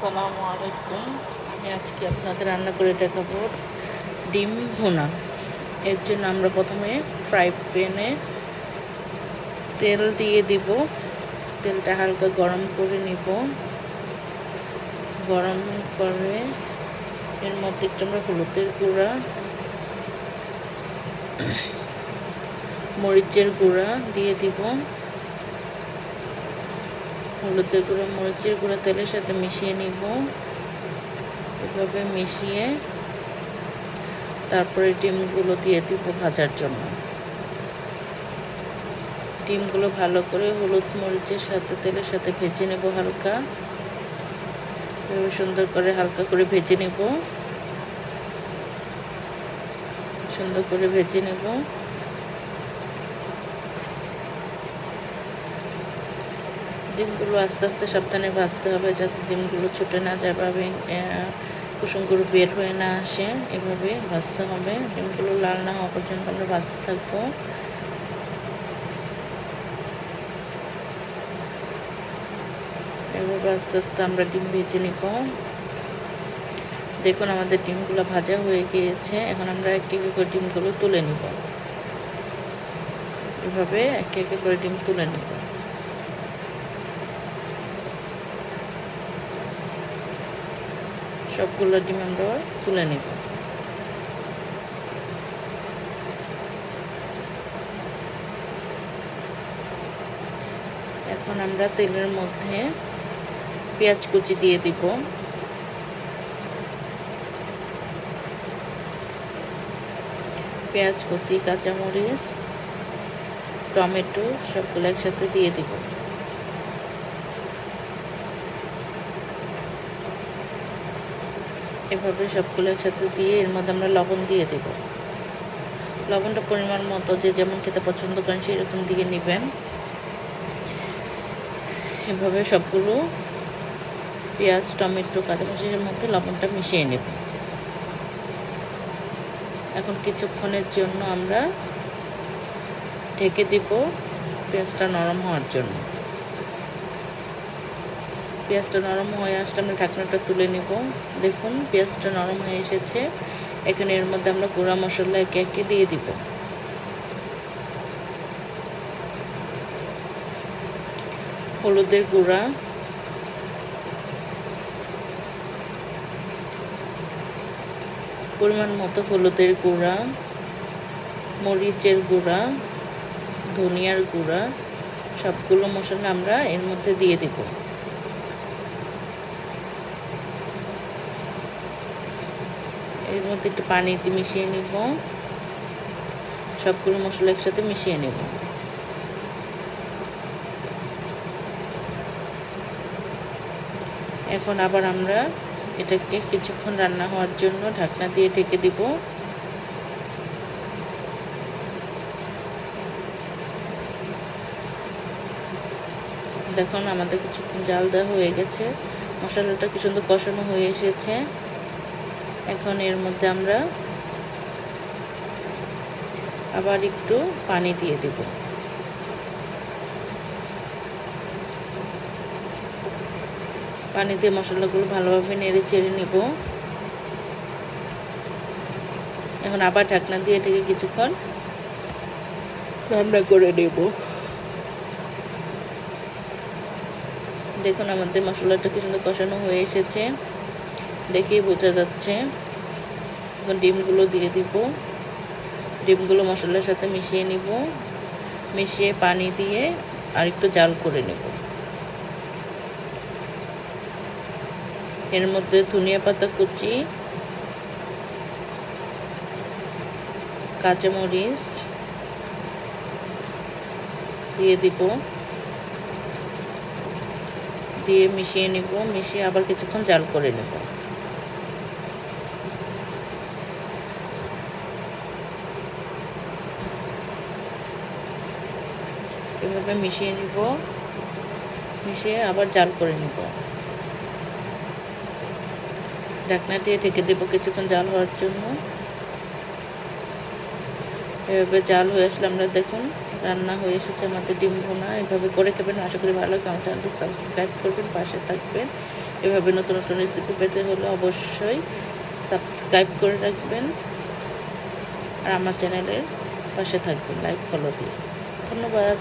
আসসালামু আলাইকুম। আমি আজকে আপনাদের রান্না করে দেখাবো ডিম ভুনা। এর জন্য আমরা প্রথমে ফ্রাই প্যানে তেল দিয়ে দিব। তেলটা হালকা গরম করে নিব। গরম করে এর মধ্যে একটু আমরা হলুদের গুঁড়া, মরিচের গুঁড়া দিয়ে দিব। হলুদের গুঁড়া, মরিচের গুঁড়া তেলের সাথে মিশিয়ে নিব। এভাবে মিশিয়ে তারপরে ডিমগুলো দিয়ে দিব ভাজার জন্য। ডিমগুলো ভালো করে হলুদ মরিচের সাথে তেলের সাথে ভেজে নেব। হালকা সুন্দর করে হালকা করে ভেজে নেব। সুন্দর করে ভেজে নেব। ডিমগুলো আস্তে আস্তে সাবধানে ভাজতে হবে, যাতে ডিমগুলো ছুটে না যায় বা কুসুমগুলো বের হয়ে না আসে। এভাবে ভাজতে হবে। ডিমগুলো লাল না হওয়া পর্যন্ত আমরা ভাজতে থাকবো। এভাবে আস্তে আস্তে আমরা ডিম ভেজে নিব। দেখুন আমাদের ডিমগুলো ভাজা হয়ে গিয়েছে। এখন আমরা এক এক করে ডিমগুলো তুলে নিব। এভাবে এক এক করে ডিম তুলে নিব। সবগুলো ডিম আমরা তুলে নিব। এখন আমরা তেলের মধ্যে পেঁয়াজ কুচি দিয়ে দিব। পেঁয়াজ কুচি, কাঁচামরিচ, টমেটো সবগুলো একসাথে দিয়ে দিব। এভাবে সবগুলো একসাথে দিয়ে এর মধ্যে আমরা লবণ দিয়ে দেব। লবণটা পরিমাণ মতো যে যেমন খেতে পছন্দ করেন সেরকম দিয়ে নেবেন। এভাবে সবগুলো পেঁয়াজ, টমেটো, কাঁচামরিচের মধ্যে লবণটা মিশিয়ে নেব। এখন কিছুক্ষণের জন্য আমরা ঢেকে দিব পেঁয়াজটা নরম হওয়ার জন্য। পেঁয়াজটা নরম হয়ে আসলে আমরা ঢাকনাটা তুলে নিব। দেখুন পেঁয়াজটা নরম হয়ে এসেছে। এখানে এর মধ্যে আমরা গুঁড়া মশলা একে একে দিয়ে দিব। হলুদের গুঁড়া, পরিমাণ মতো হলুদের গুঁড়া, মরিচের গুঁড়া, ধনিয়ার গুঁড়া সবগুলো মশলা আমরা এর মধ্যে দিয়ে দিব। এর মধ্যে একটু পানি দিয়ে মিশিয়ে নিব। সবগুলো মশলা একসাথে মিশিয়ে নেব। এখন আবার আমরা এটাকে কিছুক্ষণ রান্না হওয়ার জন্য ঢাকনা দিয়ে ঢেকে দিব। দেখুন আমাদের কিছুক্ষণ জাল দেওয়া হয়ে গেছে। মশলাটা কি সুন্দর কষানো হয়ে এসেছে। এখন এর মধ্যে আমরা আবার একটু পানি দিয়ে দেব। পানি দিয়ে মশলাগুলো ভালোভাবে নেড়ে চেড়ে নিব। এখন আবার ঢাকনা দিয়ে ঢেকে কিছুক্ষণ রান্না করে নেব। দেখুন আমাদের মশলাটা কি সুন্দর কষানো হয়ে এসেছে, দেখেই বোঝা যাচ্ছে। এখন ডিমগুলো দিয়ে দিব। ডিমগুলো মশলার সাথে মিশিয়ে নিব। মিশিয়ে পানি দিয়ে আর একটু জাল করে নেব। এর মধ্যে ধনিয়া পাতা কুচি, কাঁচামরিচ দিয়ে দিব। দিয়ে মিশিয়ে নিব। মিশিয়ে আবার কিছুক্ষণ জাল করে নেব। এভাবে মিশিয়ে নিব। মিশিয়ে আবার জাল করে নিব। ঢাকনা দিয়ে ঢেকে দেব কিছুক্ষণ জাল হওয়ার জন্য। এভাবে জাল হয়ে আসলে আমরা দেখুন রান্না হয়ে এসেছে আমাদের ডিম ভুনা। এভাবে করে খাবেন, আশা করি ভালো লাগবে। আমার চ্যানেলটি সাবস্ক্রাইব করবেন, পাশে থাকবেন। এভাবে নতুন নতুন রেসিপি পেতে হলে অবশ্যই সাবস্ক্রাইব করে রাখবেন আর আমার চ্যানেলের পাশে থাকবেন লাইক ফলো দিয়ে। ধন্যবাদ।